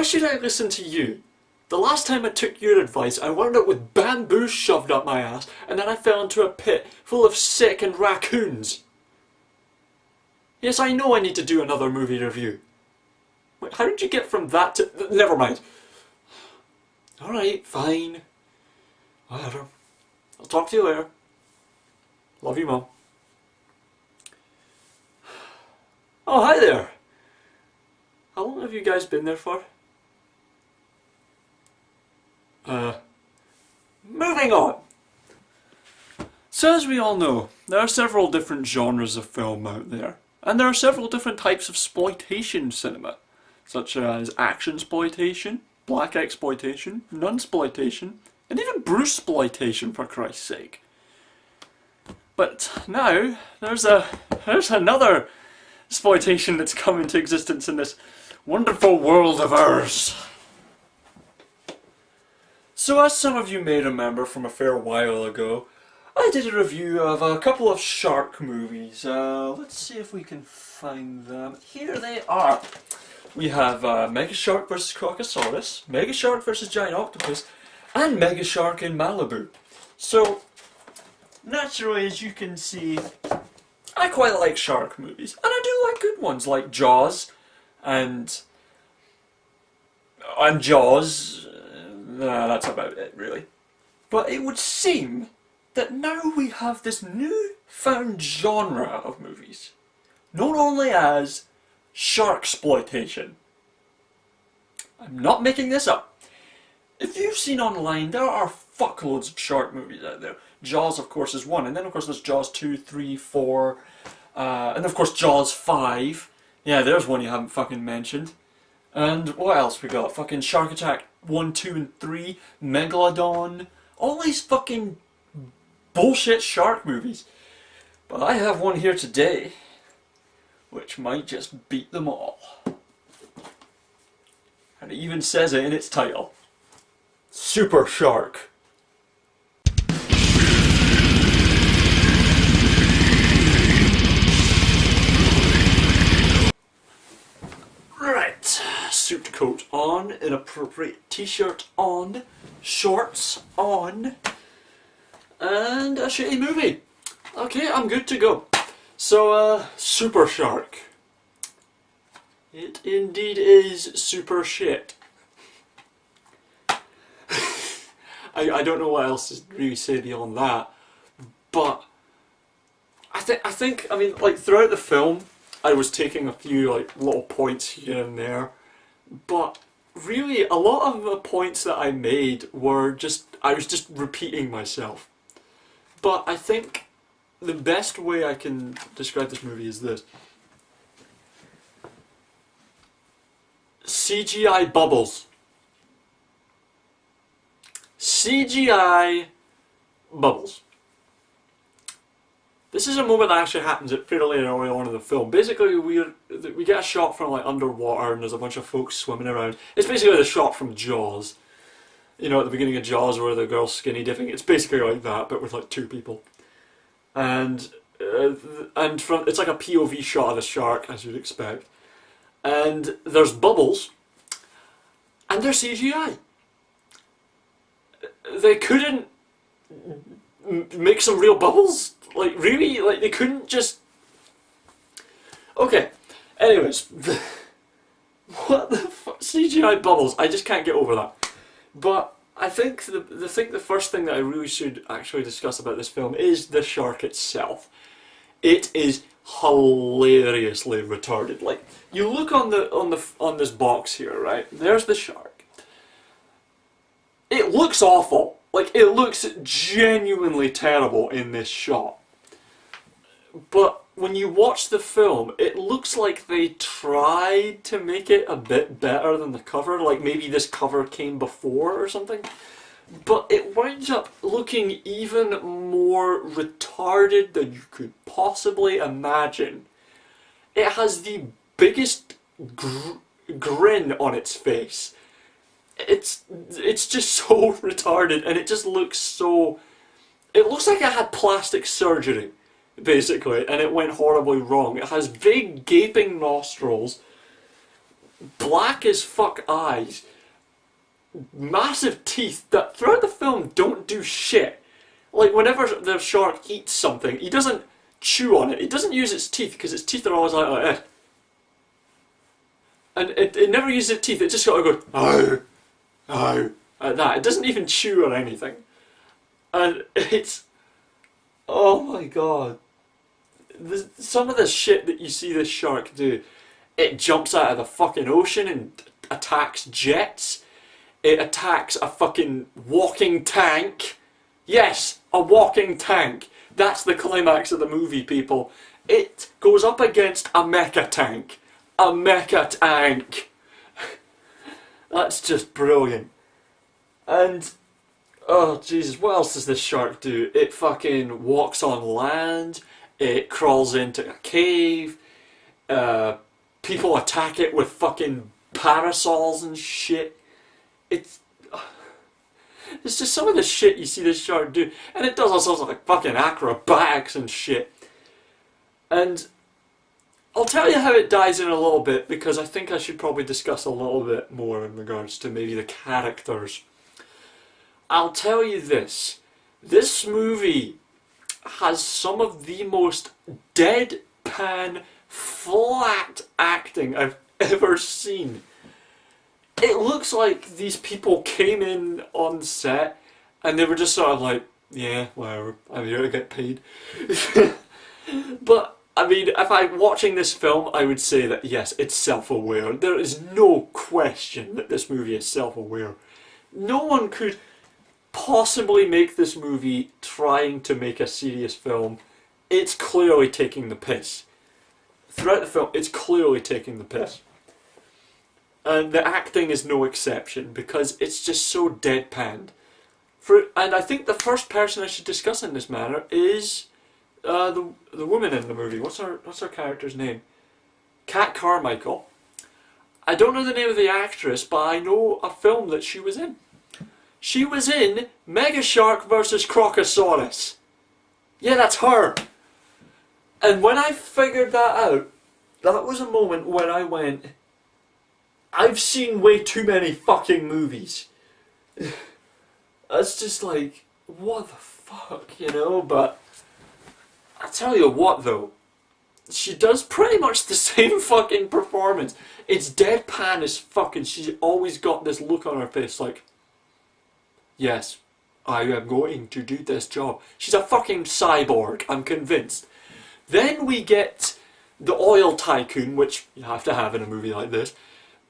Why should I listen to you? The last time I took your advice, I wound up with bamboo shoved up my ass, and then I fell into a pit full of sickened raccoons. Yes, I know I need to do another movie review. Wait, how did you get from that to... Never mind. Alright, fine. Whatever. I'll talk to you later. Love you, Mum. Oh, hi there. How long have you guys been there for? Moving on. So as we all know, there are several different genres of film out there. And there are several different types of exploitation cinema, such as action-sploitation, black exploitation, nunsploitation, and even Bruce-sploitation, for Christ's sake. But now, there's another exploitation that's come into existence in this wonderful world of ours. So as some of you may remember from a fair while ago, I did a review of a couple of shark movies. Let's see if we can find them. Here they are. We have Mega Shark vs. Crocosaurus, Mega Shark vs. Giant Octopus, and Mega Shark in Malibu. So, naturally, as you can see, I quite like shark movies. And I do like good ones, like Jaws, and Jaws. That's about it, really. But it would seem that now we have this new-found genre of movies, known only as sharksploitation. I'm not making this up. If you've seen online, there are fuckloads of shark movies out there. Jaws, of course, is one, and then of course there's Jaws 2, 3, 4, and of course Jaws 5. Yeah, there's one you haven't fucking mentioned. And what else we got? Fucking Shark Attack 1, 2, and 3, Megalodon, all these fucking bullshit shark movies. But I have one here today, which might just beat them all. And it even says it in its title. Super Shark. Right, suit coat on, inappropriate t-shirt on, shorts on, and a shitty movie. Okay, I'm good to go. So, Super Shark. It indeed is super shit. I don't know what else to really say beyond that, but I think I mean, like, throughout the film, I was taking a few like little points here and there, but really a lot of the points that I made were I was just repeating myself. But I think the best way I can describe this movie is this. CGI bubbles. CGI bubbles. This is a moment that actually happens at fairly early on in the film. Basically, we get a shot from like underwater, and there's a bunch of folks swimming around. It's basically the shot from Jaws. You know, at the beginning of Jaws, where the girl's skinny dipping. It's basically like that, but with like two people. And from it's like a POV shot of a shark, as you'd expect. And there's bubbles, and they're CGI. They couldn't make some real bubbles? Like, really? Like, they couldn't just... Okay, anyways. What the fuck? CGI bubbles. I just can't get over that. But I think the first thing that I really should actually discuss about this film is the shark itself. It is hilariously retarded. Like, you look on this box here, right? There's the shark. It looks awful. Like, it looks genuinely terrible in this shot. But when you watch the film, it looks like they tried to make it a bit better than the cover. Like, maybe this cover came before or something. But it winds up looking even more retarded than you could possibly imagine. It has the biggest grin on its face. It's just so retarded, and it just looks so... It looks like it had plastic surgery, basically, and it went horribly wrong. It has big gaping nostrils, black as fuck eyes, massive teeth that throughout the film don't do shit. Like whenever the shark eats something, he doesn't chew on it. It doesn't use its teeth because its teeth are always like eh. And it never uses its teeth. It just sort of goes ow, ow, like that. It doesn't even chew on anything. And it's, oh my god. Some of the shit that you see this shark do. It jumps out of the fucking ocean and attacks jets. It attacks a fucking walking tank. Yes, a walking tank. That's the climax of the movie, people. It goes up against a mecha tank. A mecha tank. That's just brilliant. And, oh Jesus, what else does this shark do? It fucking walks on land. It crawls into a cave. People attack it with fucking parasols and shit. It's just some of the shit you see this shark do. And it does all sorts of like fucking acrobatics and shit. And I'll tell you how it dies in a little bit, because I think I should probably discuss a little bit more in regards to maybe the characters. I'll tell you this. This movie has some of the most deadpan, flat acting I've ever seen. It looks like these people came in on set and they were just sort of like, yeah, whatever, I'm here to get paid. But, I mean, if I'm watching this film, I would say that yes, it's self-aware. There is no question that this movie is self-aware. No one could possibly make this movie trying to make a serious film. It's clearly taking the piss. Throughout the film, it's clearly taking the piss. And the acting is no exception, because it's just so deadpanned. And I think the first person I should discuss in this manner is the woman in the movie. What's her character's name? Kat Carmichael. I don't know the name of the actress, but I know a film that she was in. She was in Mega Shark vs. Crocosaurus. Yeah, that's her. And when I figured that out, that was a moment when I went, I've seen way too many fucking movies. It's just like, what the fuck, you know? But I tell you what though, she does pretty much the same fucking performance. It's deadpan as fuck, and she's always got this look on her face like, yes, I am going to do this job. She's a fucking cyborg, I'm convinced. Then we get the oil tycoon, which you have to have in a movie like this.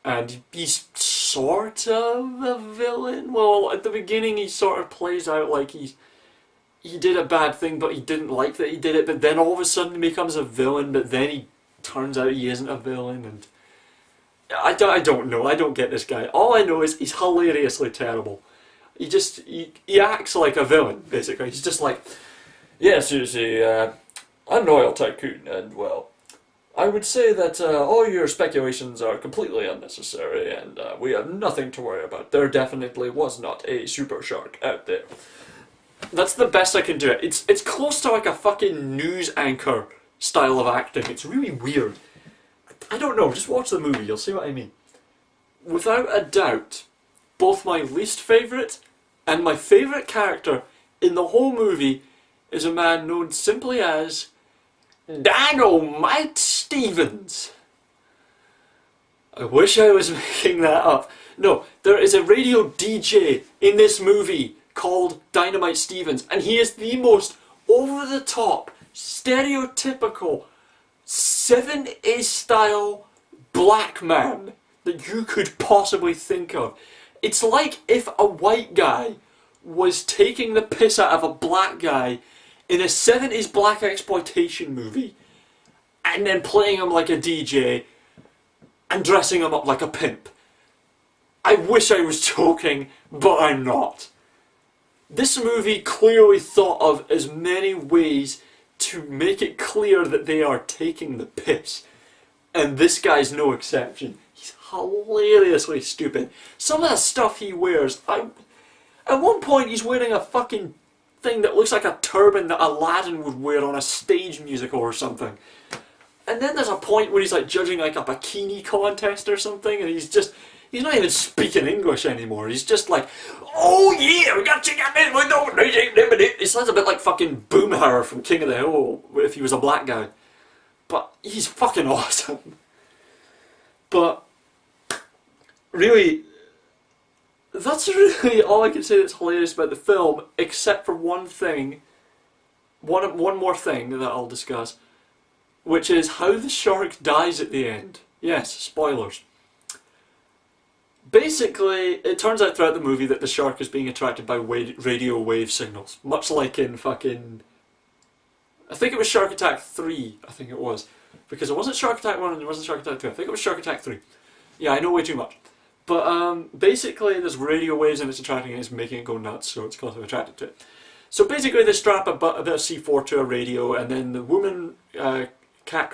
And he's sort of a villain. Well, at the beginning he sort of plays out like he did a bad thing, but he didn't like that he did it. But then all of a sudden he becomes a villain, but then he turns out he isn't a villain. And I don't know. I don't get this guy. All I know is he's hilariously terrible. He acts like a villain, basically. He's just like, yes, you see, I'm an oil tycoon, and well, I would say that all your speculations are completely unnecessary, and we have nothing to worry about. There definitely was not a super shark out there. That's the best I can do it. It's close to like a fucking news anchor style of acting. It's really weird. I don't know, just watch the movie, you'll see what I mean. Without a doubt, both my least favourite and my favourite character in the whole movie is a man known simply as Dynamite Stevens. I wish I was making that up. No, there is a radio DJ in this movie called Dynamite Stevens, and he is the most over-the-top, stereotypical, 70s style black man that you could possibly think of. It's like if a white guy was taking the piss out of a black guy in a 70s black exploitation movie and then playing him like a DJ and dressing him up like a pimp. I wish I was joking, but I'm not. This movie clearly thought of as many ways to make it clear that they are taking the piss. And this guy's no exception. He's hilariously stupid. Some of the stuff he wears, at one point he's wearing a fucking thing that looks like a turban that Aladdin would wear on a stage musical or something. And then there's a point where he's like judging like a bikini contest or something, and he's not even speaking English anymore. He's just like, oh yeah, we got chicken. He sounds a bit like fucking Boomhauer from King of the Hill if he was a black guy. But he's fucking awesome. But really, that's really all I can say that's hilarious about the film, except for one thing. One more thing that I'll discuss, which is how the shark dies at the end. Yes, spoilers. Basically, it turns out throughout the movie that the shark is being attracted by radio wave signals, much like in fucking... I think it was Shark Attack 3, I think it was. Because it wasn't Shark Attack 1 and it wasn't Shark Attack 2, I think it was Shark Attack 3. Yeah, I know way too much. But basically there's radio waves and it's attracting it, it's making it go nuts, so it's kind of attracted to it. So basically they strap a bit of C4 to a radio, and then the woman, Cat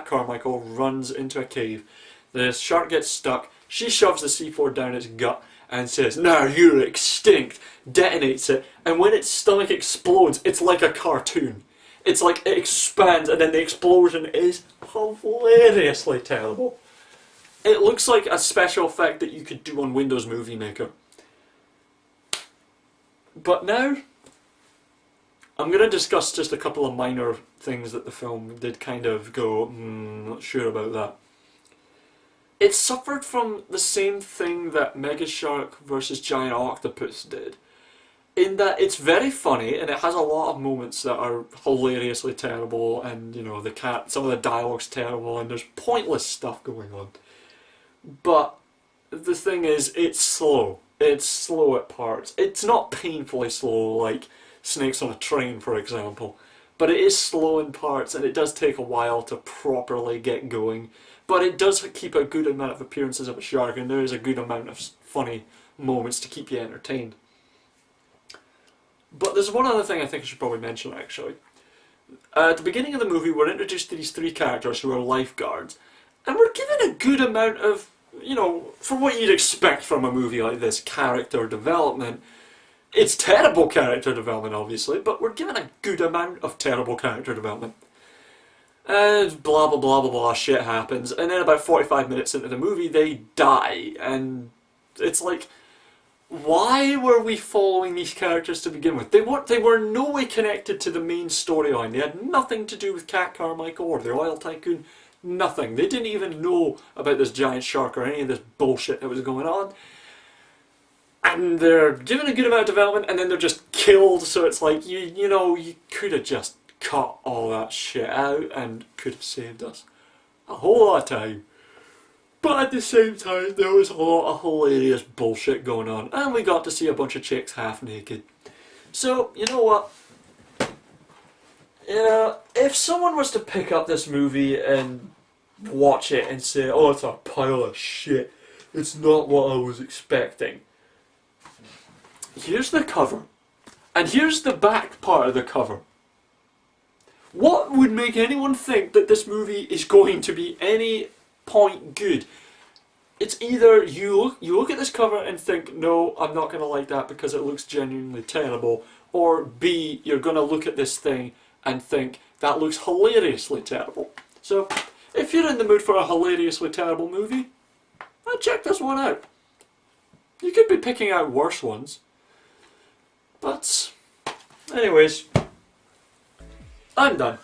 Carmichael, runs into a cave. The shark gets stuck. She shoves the C4 down its gut and says, "Now you're extinct," detonates it, and when its stomach explodes, it's like a cartoon. It's like it expands, and then the explosion is hilariously terrible. It looks like a special effect that you could do on Windows Movie Maker. But now, I'm going to discuss just a couple of minor things that the film did kind of go, not sure about that. It suffered from the same thing that Mega Shark vs. Giant Octopus did, in that it's very funny and it has a lot of moments that are hilariously terrible, and you know, some of the dialogue's terrible and there's pointless stuff going on. But the thing is, it's slow. It's slow at parts. It's not painfully slow like Snakes on a Train, for example, but it is slow in parts and it does take a while to properly get going. But it does keep a good amount of appearances of a shark, and there is a good amount of funny moments to keep you entertained. But there's one other thing I think I should probably mention, actually. At the beginning of the movie, we're introduced to these three characters who are lifeguards, and we're given a good amount of, you know, for what you'd expect from a movie like this, character development. It's terrible character development, obviously, but we're given a good amount of terrible character development. And blah blah blah blah blah shit happens, and then about 45 minutes into the movie they die, and it's like, why were we following these characters to begin with? They were no way connected to the main storyline. They had nothing to do with Cat Carmichael or the oil tycoon, nothing. They didn't even know about this giant shark or any of this bullshit that was going on. And they're given a good amount of development and then they're just killed, so it's like, you know, you could have just cut all that shit out and could have saved us a whole lot of time. But at the same time, there was a lot of hilarious bullshit going on, and we got to see a bunch of chicks half naked. So, you know what? If someone was to pick up this movie and watch it and say, "Oh, it's a pile of shit, it's not what I was expecting," here's the cover, and here's the back part of the cover. What would make anyone think that this movie is going to be any point good? It's either you look at this cover and think, no, I'm not going to like that because it looks genuinely terrible, or B, you're going to look at this thing and think, that looks hilariously terrible. So, if you're in the mood for a hilariously terrible movie, check this one out. You could be picking out worse ones. But, anyways, I'm done.